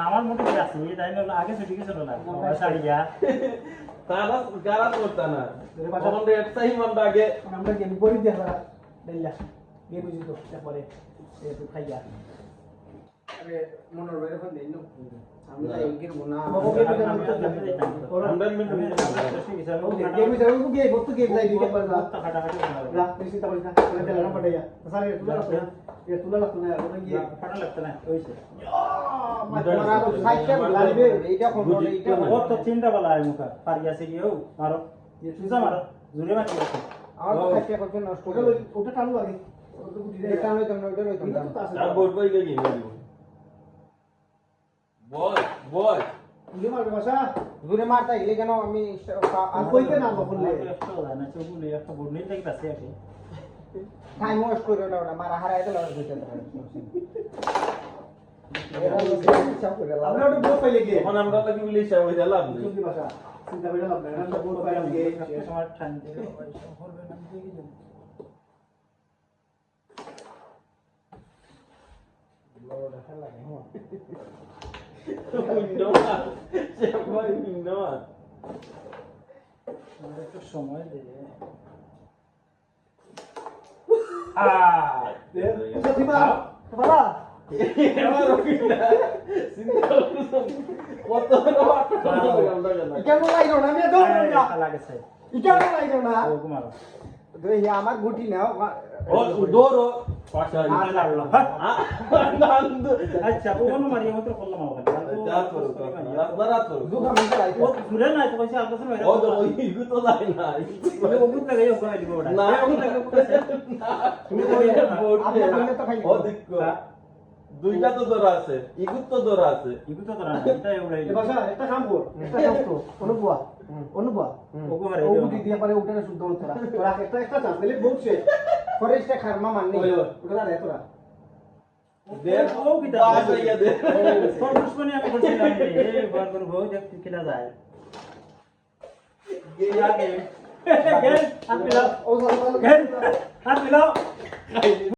আমার মোটে আছে তাই না আগে ছুটি গেছিল না সারিয়া তারা গারাত করতা না তখন রেট চাই মন্ডা আগে আমরা গেম পড়ি দেখা দেল্লা গেম বুঝি তো তারপরে একটু খাইয়া আরে মনোর বাইরে ফোন দেই না আমি তাই এঙ্গের মোনা আমরা মিনিট গেম যাও গেম বত গেম যাই দিকে পারলা টাকা রাত বেশি তা বলনা তেল না পড়াইয়া সারে তুলা লাগতো ये तुला लागतो ना ওটা গিয়ে ফাটা লাগতো না হইছে মারা তো সাইকেল লাগবে এইটা কোন এইটা ও তো তিনটা বালা আই মুকা পারি আছে কি ও মারো সুজা মারো জুরে মারি আছে আর সাইকেল করতে নষ্ট করে ওটা টানু আগে ওটা গুটি দিয়ে টানু তোমরা ওটা লইতাম আর বোর্ড বই গই বল বল তুমি মারবে বাসা দূরে মারতা গেলে কেন আমি আর কইতে না বললে একটা হয় না চগুলে একটা বোর্ড নেই থাকি আছে আছে টাইম ওয়েস্ট করে না ওটা মারা হারাই দিল বুঝতে আমরা ওটা বল পাইলে গিয়ে তখন আমরা লাগি বলি সে হই লাভ নেই তুমি বাসা চিন্তা করে লাভ নাই আমরা বল পাইলে গিয়ে সে সময় ঠান্ডা হবে না দিয়ে গেল বড়টা খেলা লাগে হ্যাঁ উইন্ডো সে ভাই উইন্ডো আমরা একটু সময় দে দিবা বাবা এবার রকিনা সিঙ্গেল কত আমরা জানা কেন লাইরো না আমি দৌড় না লাগেছে কেন লাইরো না ও কুমার দুই আমার গুটি নাও ও দৌড়ো পাশা আচ্ছা কোন মারি মত করলাম রাত করো রাত করো দুগা মিলে লাইতো ও ঘুরে নাই তো কইছে আলতো সময় ও তো ওই ইগু তো নাই না ও বুঝ লাগে ও গাড়ি দিবো না তুমি তো বোর্ড আপনি বললে তো খাই ও দেখো দুইটা তো দৌড় আছে ইগু তো দৌড় আছে ইগু তো না এটা উড়াই বাসা একটা কাম কর একটা কাজ তো অনুবুয়া ও ঘরে ও গুটি দিয়ে পারে উঠানে শুদ্ধ তোরা তোরা একটা একটা চান্স দিলে বলছে ফরেস্টে খারমা মাননি ওটা না তোরা দে ও কি দা বাস হইয়া দে তোর দুশ্মনী আমি বলছিলাম এই ঘর করে বউ দেখ কিলা যায় আগে হাত মিলাও ও হাত মিলাও